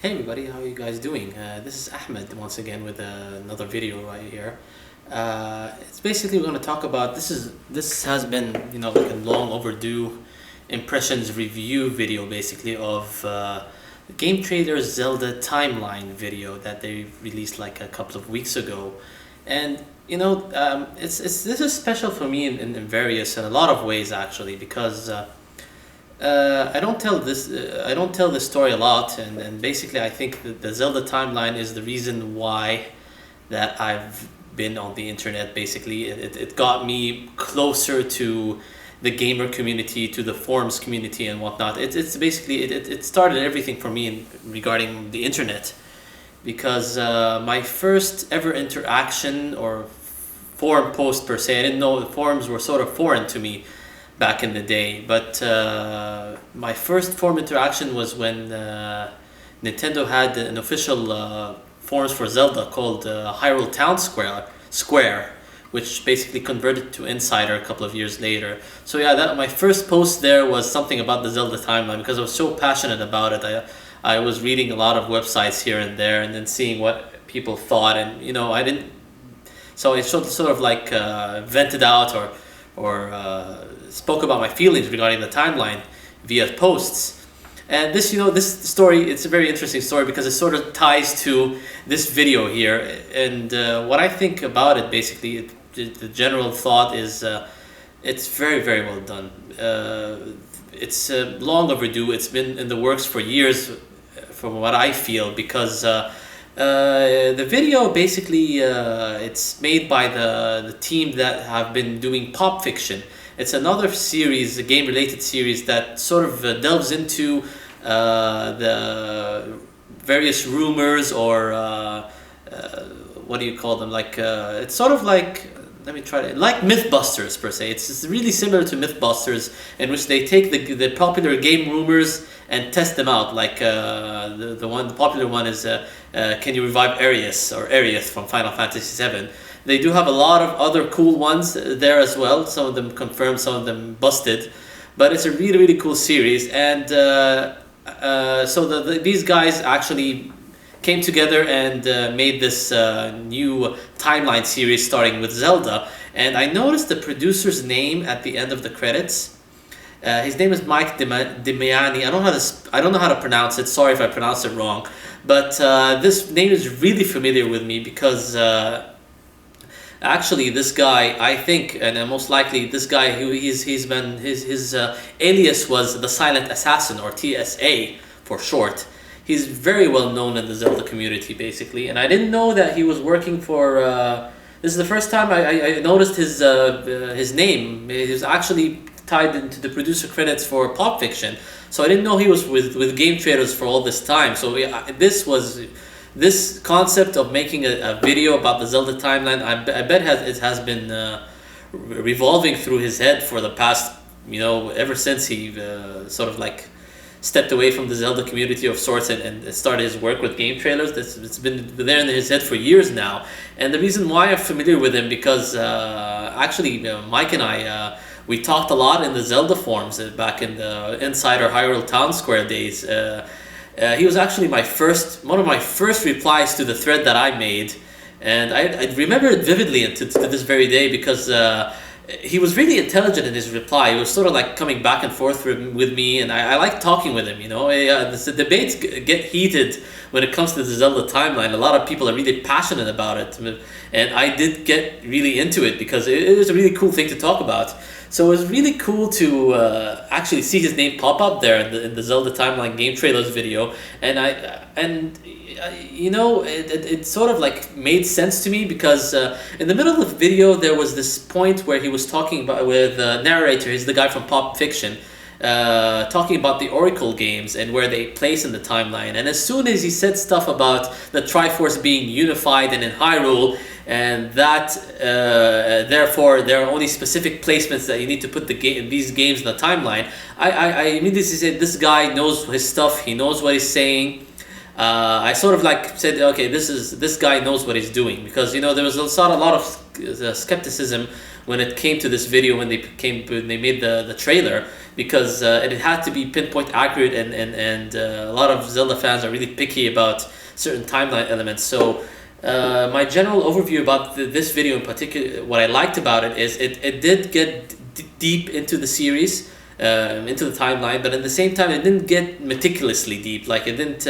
Hey everybody, how are you guys doing? This is Ahmed once again with another video right here. It's basically we're going to talk about this has been like a long overdue impressions review video basically of GameTrailers Zelda timeline video that they released like a couple of weeks ago, and it's this is special for me in a lot of ways actually because. I don't tell this story a lot, and basically I think that the Zelda timeline is the reason why that I've been on the internet. Basically, it got me closer to the gamer community, to the forums community, and whatnot. It's basically it started everything for me regarding the internet, because my first ever interaction or forum post per se, I didn't know the forums were sort of foreign to me back in the day. But my first forum interaction was when Nintendo had an official forums for Zelda called Hyrule Town Square, which basically converted to Insider a couple of years later. So yeah, that my first post there was something about the Zelda timeline because I was so passionate about it. I was reading a lot of websites here and there, and then seeing what people thought, and I didn't. So I sort of like vented out or spoke about my feelings regarding the timeline via posts. And this story, it's a very interesting story because it sort of ties to this video here. And what I think about it, basically, the general thought is it's very, very well done. It's long overdue. It's been in the works for years, from what I feel, because the video basically it's made by the team that have been doing Pop Fiction. It's another series, a game-related series that sort of delves into the various rumors or what do you call them? Like it's sort of like, let me try to, like Mythbusters per se. It's really similar to Mythbusters, in which they take the popular game rumors and test them out. Like the popular one is can you revive Arius from Final Fantasy VII? They do have a lot of other cool ones there as well. Some of them confirmed, some of them busted, but it's a really, really cool series. And so these guys actually came together and made this new timeline series starting with Zelda. And I noticed the producer's name at the end of the credits. His name is Mike Demiani. I don't know how to pronounce it. Sorry if I pronounced it wrong, but this name is really familiar with me because actually this guy, I think, and most likely this guy who his alias was the Silent Assassin, or TSA for short. He's very well known in the Zelda community, basically, and I didn't know that he was working for. This is the first time I noticed his name. He was actually tied into the producer credits for Pop Fiction, so I didn't know he was with GameTrailers for all this time. So this concept of making a video about the Zelda timeline, I bet it has been revolving through his head for the past, ever since he sort of like stepped away from the Zelda community of sorts and started his work with GameTrailers. It's been there in his head for years now. And the reason why I'm familiar with him, because actually Mike and I, we talked a lot in the Zelda forums back in the Insider Hyrule Town Square days. He was actually one of my first replies to the thread that I made, and I remember it vividly to this very day because he was really intelligent in his reply. He was sort of like coming back and forth with me, and I like talking with him. The debates get heated when it comes to the Zelda timeline. A lot of people are really passionate about it, and I did get really into it because it was a really cool thing to talk about. So it was really cool to actually see his name pop up there in the Zelda timeline GameTrailers video, and it sort of like made sense to me because in the middle of the video there was this point where he was talking about with narrator. He's the guy from Pop Fiction, talking about the Oracle games and where they place in the timeline. And as soon as he said stuff about the Triforce being unified and in Hyrule, and that therefore there are only specific placements that you need to put these games in the timeline, I immediately said, this guy knows his stuff. He knows what he's saying. I sort of like said, okay, this guy knows what he's doing, because there was a lot of skepticism when it came to this video, when they made the trailer, because it had to be pinpoint accurate, and a lot of Zelda fans are really picky about certain timeline elements. So my general overview about this video in particular, what I liked about it is it did get deep into the series, into the timeline, but at the same time it didn't get meticulously deep. Like it didn't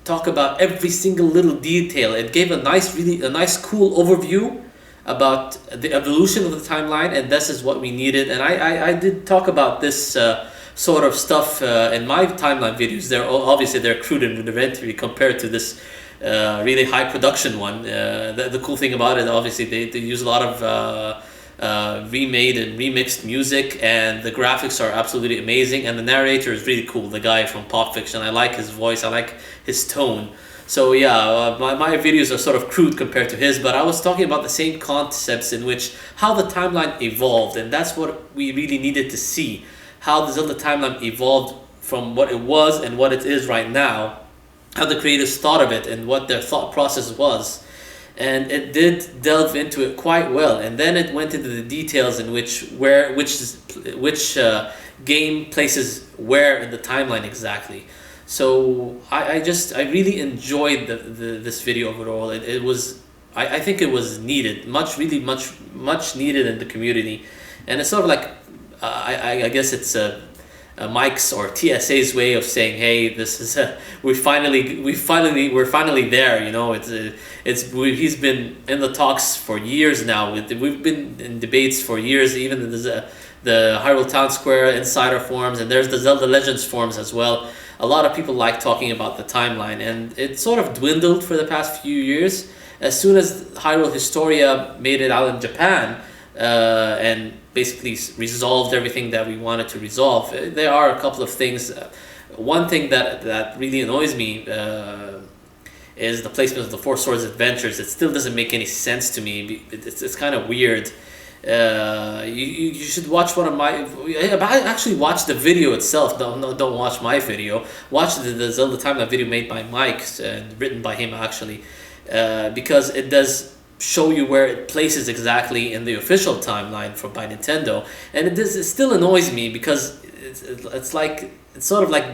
talk about every single little detail. It gave a nice cool overview about the evolution of the timeline, and this is what we needed. And I did talk about this sort of stuff in my timeline videos. They're crude and rudimentary compared to this really high production one. The cool thing about it, obviously, they use a lot of remade and remixed music, and the graphics are absolutely amazing, and the narrator is really cool, the guy from Pop Fiction. I like his voice, I like his tone. So yeah, my videos are sort of crude compared to his, but I was talking about the same concepts in which how the timeline evolved, and that's what we really needed to see, how the Zelda timeline evolved from what it was and what it is right now, how the creators thought of it and what their thought process was. And it did delve into it quite well, and then it went into the details in which game places where in the timeline exactly. So I really enjoyed this video overall. I think it was needed, much needed in the community, and it's sort of like I guess it's Mike's or TSA's way of saying, hey, this is we're finally there. You know, he's been in the talks for years now. We've been in debates for years. Even there's the Hyrule Town Square Insider forums, and there's the Zelda Legends forums as well. A lot of people like talking about the timeline, and it sort of dwindled for the past few years. As soon as Hyrule Historia made it out in Japan, and basically resolved everything that we wanted to resolve, there are a couple of things. One thing that really annoys me is the placement of the Four Swords Adventures. It still doesn't make any sense to me. It's kind of weird. You should watch one of my. Actually, watch the video itself. Don't watch my video. Watch the Zelda timeline video made by Mike and written by him actually, because it does show you where it places exactly in the official timeline by Nintendo, and it still annoys me because it's sort of like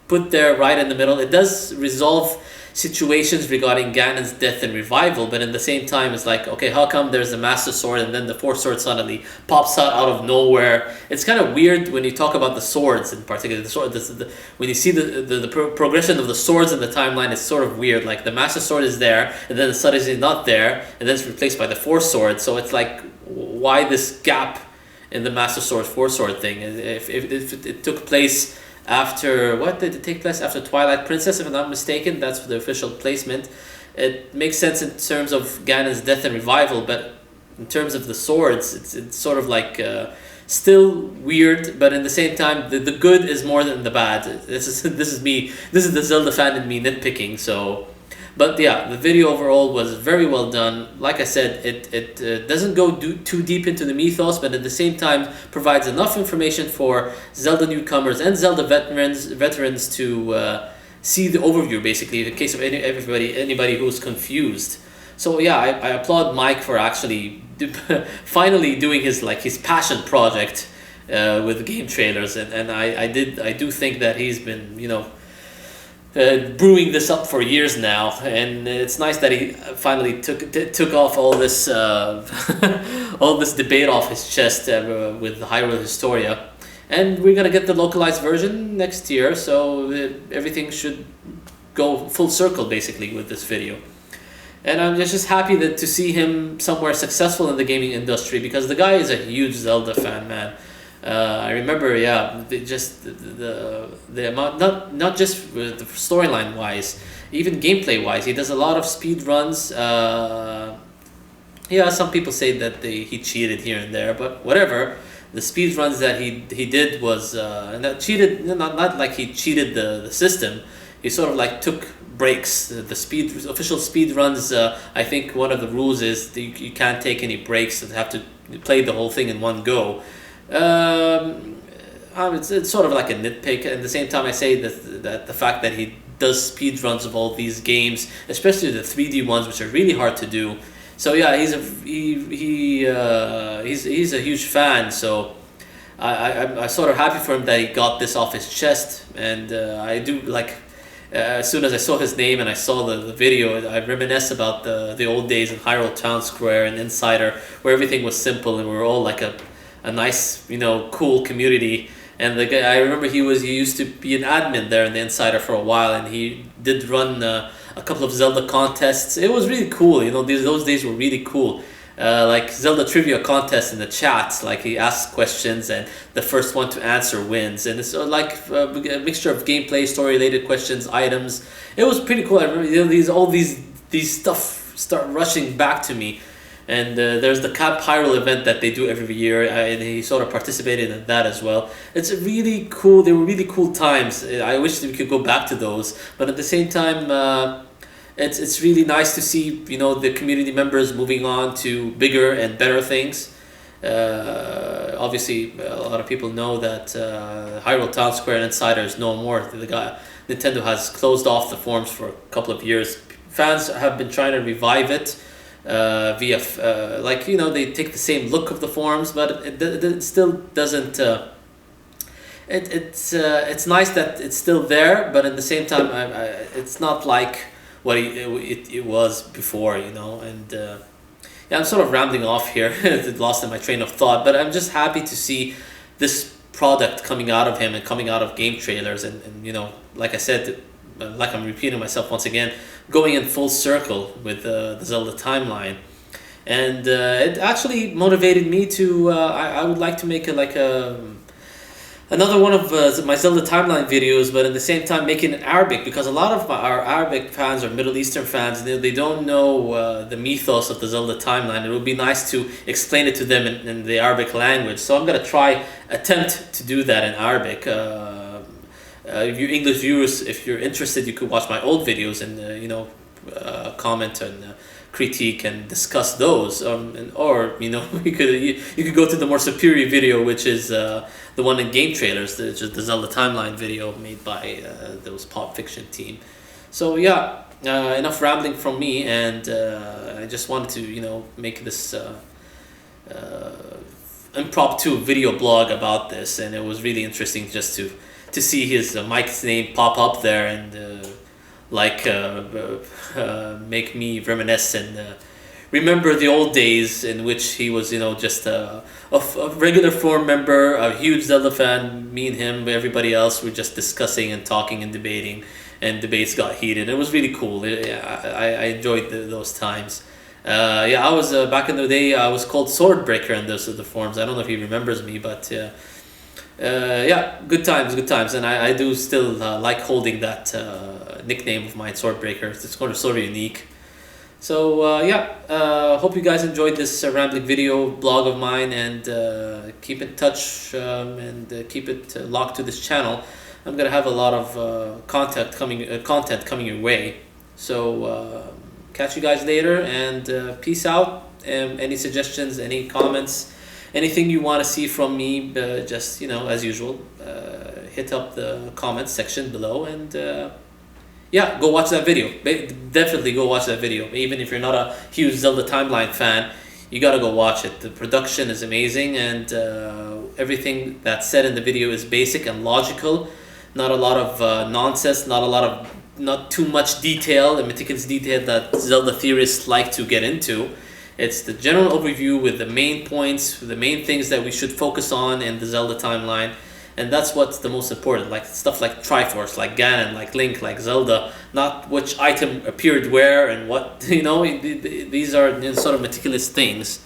put there right in the middle. It does resolve situations regarding Ganon's death and revival, but in the same time it's like, okay, how come there's the Master Sword and then the Fourth Sword suddenly pops out of nowhere? It's kind of weird when you talk about the swords in particular. The sword, when you see the progression of the swords in the timeline, it's sort of weird. Like the Master Sword is there, and then suddenly it's not there, and then it's replaced by the Fourth Sword. So it's like, why this gap in the Master Sword Fourth Sword thing? If it took place after, what did it take place? After Twilight Princess, if I'm not mistaken. That's the official placement. It makes sense in terms of Ganon's death and revival, but in terms of the swords, it's sort of like still weird, but in the same time, the good is more than the bad. This is the Zelda fan in me nitpicking. So, but yeah, the video overall was very well done. Like I said, it doesn't go too deep into the mythos, but at the same time provides enough information for Zelda newcomers and Zelda veterans to see the overview, basically, in case of anybody who's confused. So yeah, I applaud Mike for actually finally doing his passion project with GameTrailers, and I do think that he's been, you know, brewing this up for years now, and it's nice that he finally took off all this all this debate off his chest with Hyrule Historia, and we're gonna get the localized version next year, so everything should go full circle basically with this video. And I'm just happy to see him somewhere successful in the gaming industry, because the guy is a huge Zelda fan, man. I remember, yeah, the amount, not just the storyline wise, even gameplay wise. He does a lot of speed runs. Yeah, some people say that he cheated here and there, but whatever. The speed runs that he did was not cheated. Not like he cheated the system. He sort of like took breaks. The official speed runs. I think one of the rules is that you can't take any breaks and have to play the whole thing in one go. It's sort of like a nitpick. At the same time, I say that the fact that he does speed runs of all these games, especially the 3D ones, which are really hard to do, So yeah, he's a huge fan. So I'm sort of happy for him that he got this off his chest, and I do like. As soon as I saw his name and I saw the video, I reminisce about the old days in Hyrule Town Square and Insider, where everything was simple and we were all like a nice, cool community. And the guy, I remember he used to be an admin there in the Insider for a while, and he did run a couple of Zelda contests. It was really cool, those days were really cool. Like Zelda trivia contests in the chat, like he asks questions and the first one to answer wins, and it's like a mixture of gameplay, story related questions, items. It was pretty cool. I remember all these stuff start rushing back to me, and there's the Cap Hyrule event that they do every year, and he sort of participated in that as well. It's really cool. They were really cool times. I wish that we could go back to those, but at the same time. It's really nice to see the community members moving on to bigger and better things. Obviously, a lot of people know that Hyrule Town Square and Insider is no more. Nintendo has closed off the forums for a couple of years. Fans have been trying to revive it via they take the same look of the forums, but it still doesn't. It's nice that it's still there, but at the same time, it's not like what it was before, and yeah, I'm sort of rambling off here, lost in my train of thought, but I'm just happy to see this product coming out of him and coming out of GameTrailers, and like I said, like I'm repeating myself once again, going in full circle with the Zelda timeline, and it actually motivated me to I would like to make another one of my Zelda timeline videos, but at the same time making it Arabic, because a lot of our Arabic fans or Middle Eastern fans, they don't know the mythos of the Zelda timeline. It would be nice to explain it to them in the Arabic language. So I'm going to attempt to do that in Arabic. You English viewers, if you're interested, you could watch my old videos and comment and critique and discuss those, or you could go to the more superior video, which is the one in GameTrailers, the Zelda timeline video made by those Pop Fiction team. So yeah, enough rambling from me, and I just wanted to make this impromptu video blog about this, and it was really interesting just to see his Mike's name pop up there and make me reminisce and remember the old days in which he was just a regular forum member, a huge Zelda fan. Me and him, everybody else were just discussing and talking and debating, and debates got heated. It was really cool. I enjoyed those times. I was back in the day, I was called Swordbreaker in those of the forums. I don't know if he remembers me, but good times, and I do still like holding that nickname of mine, Swordbreaker. It's sort of unique. So hope you guys enjoyed this rambling video blog of mine, and keep in touch and keep it locked to this channel. I'm gonna have a lot of content coming your way. So catch you guys later, and peace out. Any suggestions, any comments, anything you want to see from me, just as usual, hit up the comments section below, and go watch that video. Definitely go watch that video. Even if you're not a huge Zelda timeline fan, you gotta go watch it. The production is amazing, and everything that's said in the video is basic and logical. Not a lot of nonsense, not too much detail, the meticulous detail that Zelda theorists like to get into. It's the general overview with the main points, the main things that we should focus on in the Zelda timeline. And that's what's the most important, like stuff like Triforce, like Ganon, like Link, like Zelda, not which item appeared where and what, these are sort of meticulous things.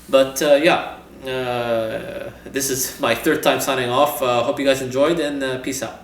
But this is my third time signing off. Hope you guys enjoyed, and peace out.